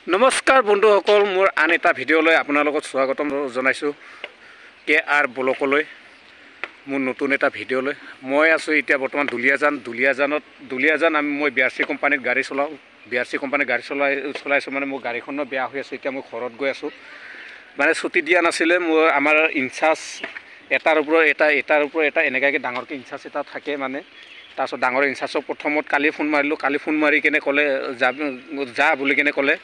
নমস্কাৰ বন্ধুসকল, মোৰ আন এটা ভিডিঅ'লৈ আপোনালোকক স্বাগতম জনাইছোঁ। KR ব্লকলৈ মোৰ নতুন এটা ভিডিঅ'লৈ। মই আছোঁ এতিয়া বৰ্তমান দুলীয়াজান মই BRC কোম্পানীত গাড়ী চলাওঁ। BRC কোম্পানীত গাড়ী চলাইছোঁ মানে মোৰ গাড়ীখনো বেয়া হৈ আছে। এতিয়া মই ঘৰত গৈ আছোঁ, মানে ছুটি দিয়া নাছিলে। মোৰ আমাৰ ইনচাৰ্জ এটাৰ ওপৰত এটা এনেকুৱাকৈ ডাঙৰকৈ ইনচাৰ্জ এটা থাকে মানে। তাৰপিছত ডাঙৰ ইনচাৰ্জক প্ৰথমত কালি ফোন মাৰি কেনে ক'লে যা বুলি কেনে ক'লে।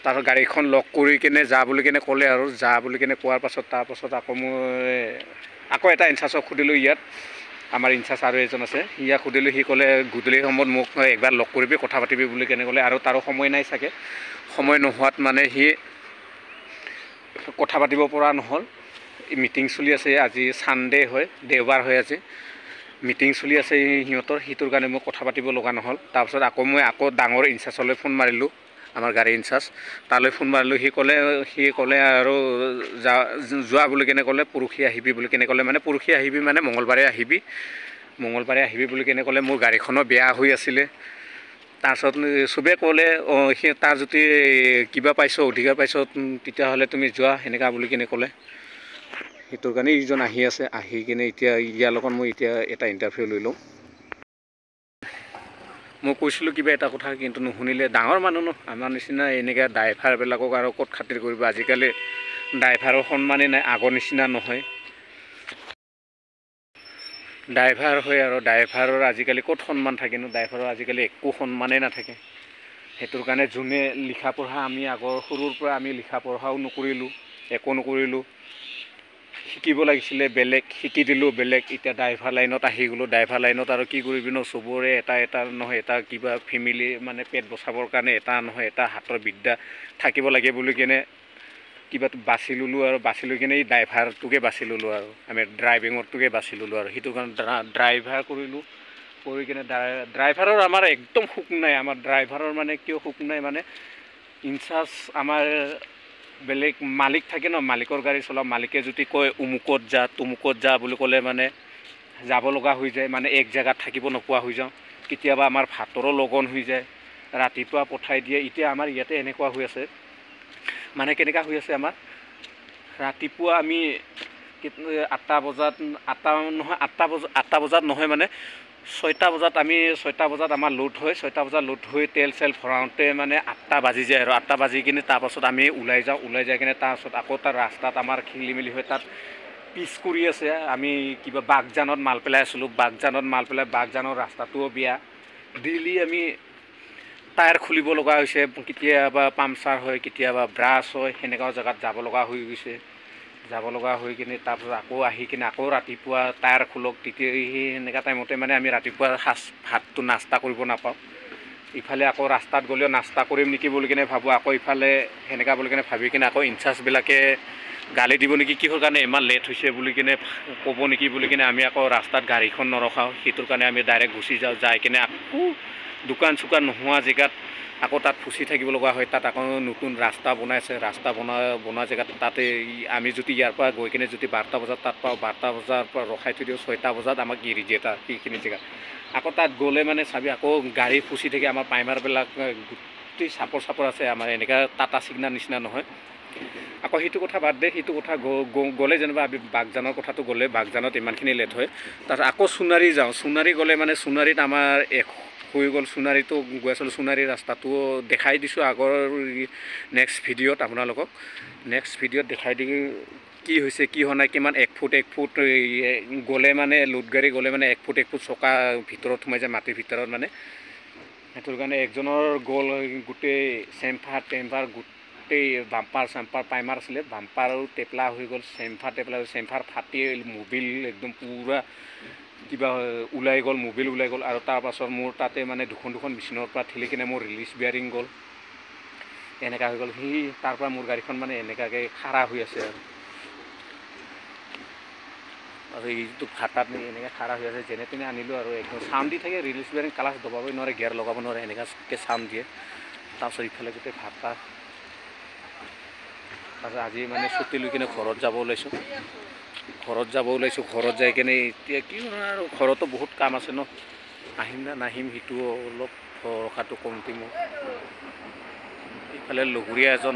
তাৰপিছত গাড়ীখন লক কৰি কেনে যা বুলি কেনে ক'লে আৰু যা বুলি কেনে কোৱাৰ পাছত তাৰপাছত আকৌ মই আকৌ এটা ইনচাৰ্জক সুধিলোঁ। ইয়াত আমাৰ ইনচাৰ্জ আৰু এজন আছে, ইয়াক সুধিলোঁ। সি ক'লে গধূলি সময়ত মোক একবাৰ লগ কৰিবি, কথা পাতিবি বুলি কেনে ক'লে। আৰু তাৰো সময় নাই চাগে, সময় নোহোৱাত মানে সি কথা পাতিব পৰা নহ'ল। মিটিং চলি আছে, আজি ছানডে হয়, দেওবাৰ হয় আজি। মিটিং চলি আছে সিহঁতৰ, সেইটোৰ কাৰণে মই কথা পাতিব লগা নহ'ল। তাৰপিছত মই ডাঙৰ ইনচাৰ্জলৈ ফোন মাৰিলোঁ, আমাৰ গাড়ী ইনচাৰ্জ তালৈ ফোন মাৰিলোঁ। সি ক'লে আৰু যোৱা বুলি কেনে ক'লে, পৰহি আহিবি বুলি কেনে ক'লে। মানে পৰহি আহিবি মানে মঙলবাৰে আহিবি বুলি কেনে ক'লে। মোৰ গাড়ীখনো বেয়া হৈ আছিলে। তাৰপিছত চবেই ক'লে তাৰ যদি কিবা অধিকাৰ পাইছ তেতিয়াহ'লে তুমি যোৱা, সেনেকা বুলি কেনে ক'লে। সেইটোৰ কাৰণে ইজন আহি কিনে এতিয়া ইয়াৰ লগত মই এতিয়া এটা ইণ্টাৰভিউ লৈ লওঁ। মই কৈছিলোঁ কিবা এটা কথা, কিন্তু নুশুনিলে। ডাঙৰ মানুহ ন, আমাৰ নিচিনা এনেকৈ ড্ৰাইভাৰবিলাকক আৰু ক'ত খাতিৰ কৰিব। আজিকালি ড্ৰাইভাৰৰ সন্মানেই নাই, আগৰ নিচিনা নহয়। ড্ৰাইভাৰ হয় আৰু ড্ৰাইভাৰৰ আজিকালি ক'ত সন্মান থাকেনো। ড্ৰাইভাৰৰ আজিকালি একো সন্মানেই নাথাকে। সেইটোৰ কাৰণে যোনে লিখা পঢ়া, আমি আগৰ সৰুৰ পৰা আমি লিখা পঢ়াও নকৰিলোঁ, একো নকৰিলোঁ। শিকিব লাগিছিলে বেলেগ, শিকি দিলোঁ বেলেগ। এতিয়া ড্ৰাইভাৰ লাইনত আহি গ'লোঁ। ড্ৰাইভাৰ লাইনত আৰু কি কৰিবি ন, চবৰে এটা নহয় এটা কিবা ফেমিলি মানে পেট বচাবৰ কাৰণে এটা নহয় এটা হাতৰ বিদ্যা থাকিব লাগে বুলি কেনে কিবা বাছি ল'লোঁ। আৰু বাছি লৈ কিনে এই ড্ৰাইভাৰটোকে বাছি ল'লোঁ, আৰু আমি ড্ৰাইভিঙৰটোকে বাছি ল'লোঁ। আৰু সেইটো কাৰণে ড্ৰাইভাৰ কৰিলোঁ। কৰি কিনে ড্ৰাইভাৰৰ আমাৰ একদম সুখ নাই। আমাৰ ড্ৰাইভাৰৰ মানে কিয় সুখ নাই মানে, ইনচাৰ্জ আমাৰ বেলেগ মালিক থাকে ন, মালিকৰ গাড়ী চলাওঁ। মালিকে যদি কয় অমুকত যা তমুকত যা বুলি ক'লে মানে যাব লগা হৈ যায়। মানে এক জেগাত থাকিব নোপোৱা হৈ যাওঁ। কেতিয়াবা আমাৰ ভাতৰো লগন হৈ যায়, ৰাতিপুৱা পঠাই দিয়ে। এতিয়া আমাৰ ইয়াতে এনেকুৱা হৈ আছে, মানে কেনেকুৱা হৈ আছে আমাৰ, ৰাতিপুৱা আমি 8টা বজাত নহয় মানে 6টা বজাত আমাৰ লোড হয়। 6টা বজাত লোড হৈ তেল চেল ভৰাওঁতে মানে 8টা বাজি যায়। আৰু 8টা বাজি কিনে তাৰপাছত আমি ওলাই যাই কিনে তাৰপাছত আকৌ তাৰ ৰাস্তাত আমাৰ খেলি মেলি হয়। তাত পিচ কৰি আছে। আমি কিবা বাগজানত মাল পেলাই আছিলোঁ। বাগজানৰ ৰাস্তাটোও বেয়া। ডেইলি আমি টায়াৰ খুলিব লগা হৈছে। কেতিয়াবা পামচাৰ হয়, কেতিয়াবা ব্ৰাছ হয়, সেনেকুৱা জেগাত যাব লগা হৈ গৈছে। কিনে তাৰপিছত আকৌ আহি কিনে আকৌ ৰাতিপুৱা টায়াৰ খোলক, তেতিয়া সেই সেনেকুৱা টাইমতে মানে আমি ৰাতিপুৱা ভাতটো নাস্তা কৰিব নাপাওঁ। ইফালে আকৌ ৰাস্তাত গ'লেও নাস্তা কৰিম নেকি বুলি কিনে ভাবোঁ। আকৌ ইফালে সেনেকুৱা বুলি কিনে ভাবি কিনে আকৌ ইনচাৰ্জবিলাকে গালি দিব নেকি, কিহৰ কাৰণে ইমান লেট হৈছে বুলি কিনে ক'ব নেকি বুলি কিনে আমি আকৌ ৰাস্তাত গাড়ীখন নৰখাওঁ। সেইটোৰ কাৰণে আমি ডাইৰেক্ট গুচি যাওঁ। যাই কিনে আকৌ দোকান চোকান নোহোৱা জেগাত আকৌ তাত ফুচি থাকিব লগা হয়। তাত আকৌ নতুন ৰাস্তা বনাইছে। ৰাস্তা বনোৱা জেগাত তাতে আমি যদি ইয়াৰ পৰা গৈ কিনে যদি 12টা বজাত তাত পাওঁ, 12টা বজাৰ পৰা ৰখাই থৈ দিওঁ, 6টা বজাত আমাক এৰি দিয়ে তাত সেইখিনি জেগাত। আকৌ তাত গ'লে মানে চাবি আকৌ গাড়ী ফুচি থাকে। আমাৰ প্ৰাইমাৰবিলাক গোটেই চাপৰ আছে। আমাৰ এনেকুৱা টাটা চিগনাৰ নিচিনা নহয়। আকৌ সেইটো কথা বাদ দে, সেইটো কথা গ'লে যেনিবা আমি বাগজানৰ কথাটো গ'লে বাগজানত ইমানখিনি লেট হয়। তাৰপিছত আকৌ সোণাৰী যাওঁ। সোণাৰী গ'লে মানে সোণাৰীত আমাৰ হৈ গ'ল। সোণাৰীতো গৈ আছিলোঁ। সোণাৰী ৰাস্তাটো দেখাই দিছোঁ আগৰ নেক্সট ভিডিঅ'ত আপোনালোকক। দেখাই দি কি হৈছে কি হোৱা নাই, কিমান 1 ফুট গ'লে মানে লোড গাড়ী গ'লে মানে 1 ফুট চকা ভিতৰত সোমাই যায়, মাটিৰ ভিতৰত মানে। সেইটোৰ কাৰণে একজনৰ গ'ল গোটেই চেম্পাৰ গোটেই বাম্পাৰ চাম্পাৰ প্ৰাইমাৰ আছিলে, বাম্পাৰো টেপলা হৈ গ'ল। চেম্পাৰ ফাটি মোবিল একদম পূৰা কিবা ওলাই গ'ল, মোবিল ওলাই গ'ল। আৰু তাৰপাছত মোৰ তাতে মানে দুখন মেচিনৰ পৰা ঠেলি কিনে মোৰ ৰিলিজ বেয়াৰিং গ'ল। এনেকুৱা হৈ গ'ল। তাৰ পৰা মোৰ গাড়ীখন মানে এনেকুৱাকৈ খাৰা হৈ আছে। আৰু এইটো ভাতাত এনেকৈ খাৰা হৈ আছে। যেনে তেনে আনিলোঁ আৰু একদম চাউণ্ড দি থাকে। ৰিলিজ বেয়াৰিং ক্লাছ দবাবই নোৱাৰে, গিয়াৰ লগাব নোৱাৰে, এনেকুৱাকৈ চাউণ্ড দিয়ে। তাৰপিছত ইফালে গোটেই ভাতা। তাৰপিছত আজি মানে ছুটি লৈ কিনে ঘৰত যাব ওলাইছোঁ। ঘৰত যাই কিনে এতিয়া কি আৰু ঘৰতো বহুত কাম আছে ন। আহিম না নাহিম সেইটো অলপ ভৰসাটো কমতি মোৰ। ইফালে লগৰীয়া এজন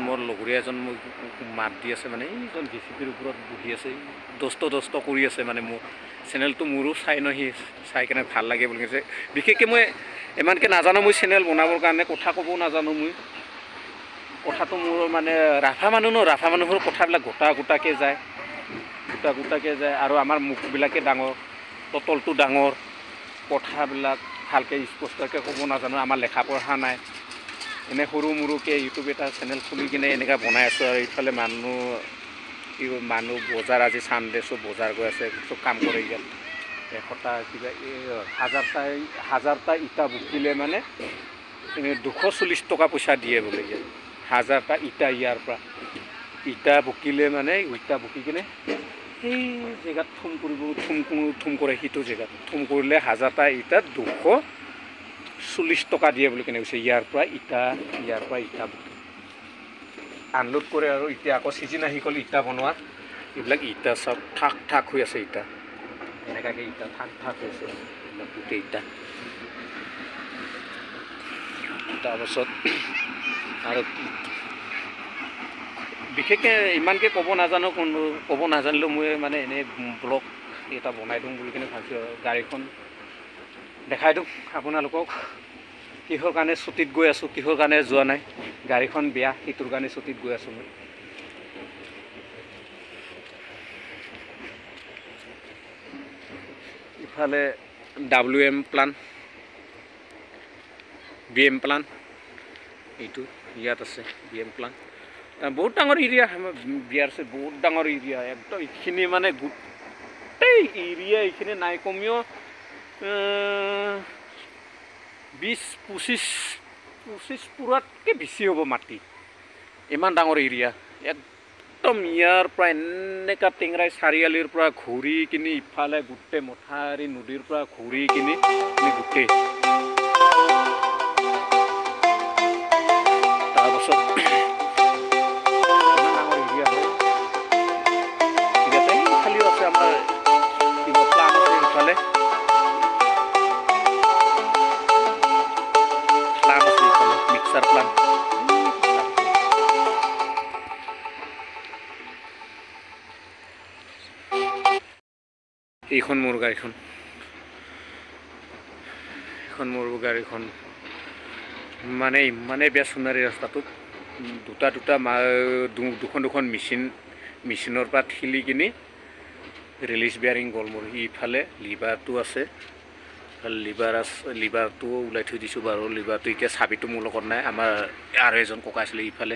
মোৰ মাত দি আছে মানে এইজন জেচিপিৰ ওপৰত বহি আছে দস্ত কৰি আছে মানে মোৰ চেনেলটো মোৰো চাই ন সি চাই কেনে ভাল লাগে বুলি কৈছে বিশেষকৈ মই ইমানকৈ নাজানো মই চেনেল বনাবৰ কাৰণে কথা ক'বও নাজানো মই কথাটো মোৰ মানে ৰাভা মানুহৰ কথাবিলাক গোটাকৈ যায় আৰু আমাৰ মুখবিলাকে ডাঙৰ তলটো ডাঙৰ কথাবিলাক ভালকৈ স্পষ্টকৈ ক'ব নাজানো আমাৰ লেখা পঢ়া নাই এনে সৰু মৰুকৈ ইউটিউব এটা চেনেল খুলি কিনে এনেকৈ বনাই আছোঁ আৰু এইফালে মানুহ বজাৰ আজি চানডে চব বজাৰ গৈ আছে চব কাম কৰে ইয়াত 100টা কিবা হাজাৰটা ইটা বুকিলে মানে 240 টকা পইচা দিয়ে বোলে ইয়াত 1000টা ইটা ইয়াৰ পৰা ইটা বুকিলে মানে ইটা বুকি কিনে সেই জেগাত থুম কৰে সিটো জেগাত থুম কৰিলে 1000টা ইটাত 240 টকা দিয়ে বুলি কেনে কৈছে ইয়াৰ পৰা ইটা আনলোড কৰে আৰু এতিয়া আকৌ চিজন আহি গ'ল ইটা বনোৱা এইবিলাক ইটা চব ঠাক হৈ আছে ইটা এনেকুৱাকৈ ইটা ঠাক হৈছে গোটেই ইটা তাৰপাছত আৰু বিশেষকৈ ইমানকৈ ক'ব নাজানিলেও মই মানে এনেই ব্লগ এটা বনাই দিওঁ বুলি কিনে ভাবিছোঁ গাড়ীখন দেখাই দিওঁ আপোনালোকক কিহৰ কাৰণে ছুটীত গৈ আছোঁ কিহৰ কাৰণে যোৱা নাই গাড়ীখন বেয়া সেইটোৰ কাৰণে ছুটীত গৈ আছোঁ মই ইফালে WM প্লান BM প্লান এইটো ইয়াত আছে BM প্লান বহুত ডাঙৰ এৰিয়া আমাৰ BRC বহুত ডাঙৰ এৰিয়া একদম এইখিনি মানে গোটেই এৰিয়া এইখিনি নাই কমেও 20-25 পুৰাতকৈ বেছি হ'ব মাটি ইমান ডাঙৰ এৰিয়া একদম ইয়াৰ পৰা এনেকুৱা টেংৰাই চাৰিআলিৰ পৰা ঘূৰি কিনি ইফালে গোটেই মথাউৰি নদীৰ পৰা ঘূৰি কিনি গোটেই তাৰপাছত ডাঙৰ এৰিয়া হয় ইয়াতে খালিও আছে আমাৰ কিবা প্লান আছে ইফালে মিক্সাৰ প্লান এইখন মোৰ গাড়ীখন মানে ইমানেই বেয়া সোণাৰী ৰাস্তাটোত দুখন মেচিনৰ পৰা ঠেলি কিনি ৰিলিজ বেয়াৰিং গ'ল মোৰ ইফালে লিভাৰটো আছে লিভাৰটো ওলাই থৈ দিছোঁ বাৰু লিভাৰটো এতিয়া চাবিটো মোৰ লগত নাই আমাৰ আৰু এজন ককা আছিলে ইফালে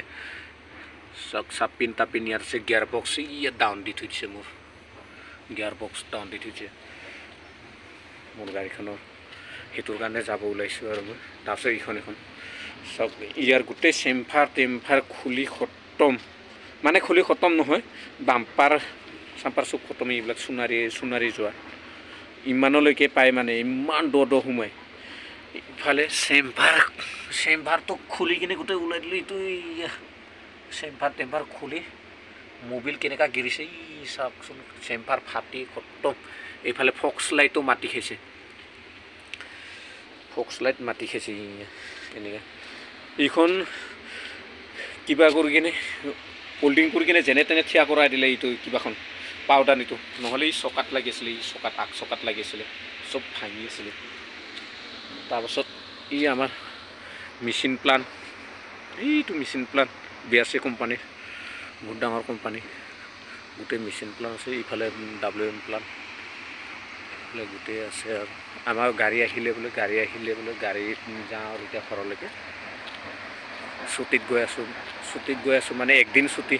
চাপিন ইয়াত আছে গিয়াৰ বক্স ইয়াত ডাউন দি থৈ দিছে মোৰ গিয়াৰ বক্স ডাউন দি থৈছে মোৰ গাড়ীখনৰ সেইটোৰ কাৰণে যাব ওলাইছোঁ আৰু মই তাৰপিছত এইখন চব ইয়াৰ গোটেই চেম্ফাৰ খুলি খতম নহয় বাম্পাৰ চব খতম এইবিলাক সোণাৰী যোৱা ইমানলৈকে পায় মানে ইমান দ সোমাই ইফালে চেম্ভাৰটো খুলি কিনে গোটেই ওলাই দিলোঁ এইটো চেম্ভাৰ খুলি মোবিল কেনেকুৱা গিৰিছে চাওকচোন চেম্ভাৰ ফাটি খতম এইফালে ফক্স লাইটো মাটি খাইছে এনেকৈ এইখন কিবা কৰি কিনে হোল্ডিং কৰি কিনে যেনে তেনে থিয়া কৰাই দিলে এইটো কিবাখন পাউডাৰটো নহ'লে চকাত লাগিছিলে আগ চকাত লাগিছিলে চব ভাঙি আছিলে তাৰপাছত আমাৰ মেচিন প্লান এইটো মেচিন প্লান BRC কোম্পানীৰ বহুত ডাঙৰ কোম্পানী গোটেই মেচিন প্লান আছে ইফালে WM প্লান গোটেই আছে আৰু আমাৰ গাড়ী আহিলে বোলে গাড়ীত যাওঁ আৰু এতিয়া ঘৰলৈকে ছুটীত গৈ আছোঁ মানে একদিন ছুটী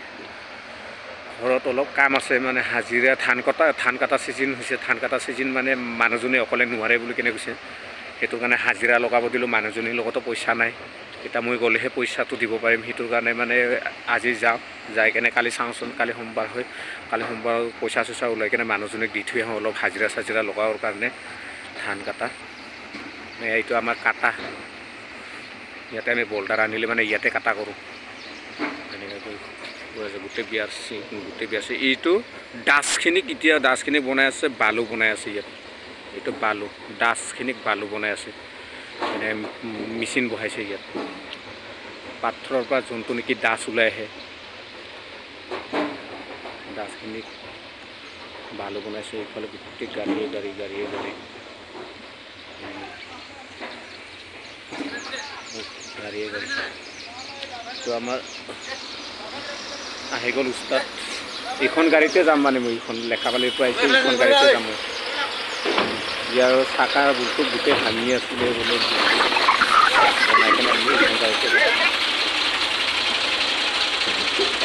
ঘৰত অলপ কাম আছে মানে হাজিৰা ধান কটা ছিজন হৈছে ধান কটা ছিজন মানে মানুহজনে অকলে নোৱাৰে বুলি কেনে কৈছে সেইটো কাৰণে হাজিৰা লগাব দিলোঁ মানুহজনীৰ লগতো পইচা নাই এতিয়া মই গ'লেহে পইচাটো দিব পাৰিম সেইটোৰ কাৰণে মানে আজি যাই কেনে কালি চাওঁচোন কালি সোমবাৰ পইচা চইচা ওলাই কেনে মানুহজনীক দি থৈ আহোঁ অলপ হাজিৰা লগাবৰ কাৰণে ধান কটা এইটো আমাৰ কাটা ইয়াতে আমি বল্ডাৰ আনিলে মানে ইয়াতে কাটা কৰোঁ এনেকৈ কৈ আছে গোটেই BRC এইটো ডাষ্টখিনি বনাই আছে বালু বনাই আছে ইয়াত এইটো ডাষ্টখিনিক বালু বনাই আছে মানে মেচিন বহাইছে ইয়াত পাথৰৰ পৰা যোনটো নেকি ডাচ ওলাই আহে, ডাচখিনি ভালো বনাইছে। এইফালে গোটেই গাড়ীয়ে গাড়ী গাড়ীয়ে গাড়ী গাড়ীয়ে গাড়ী। তো আমাৰ আহি গ'ল উস্তাদ। এইখন গাড়ীতে যাম মানে মই, এইখন লেখাপালিৰ পৰা আহিছোঁ, এইখন গাড়ীতে যাম মই। ইয়াৰ চাকাৰ বুলটো গোটেই ভাঙি আছিলে বোলে, বনাই কেনে আমি এইখন গাড়ীতে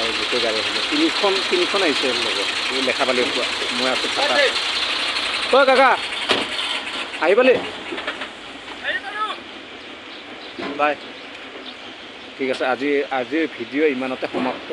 আৰু গোটেই গাড়ী আহিলে তিনিখন আহিছে লগত, এই লেখাপালিৰ পৰা। মই আছোঁ চাকাৰ। তই কাকা আহি পালি? বাই। ঠিক আছে, আজিৰ ভিডিঅ' ইমানতে সমাপ্ত।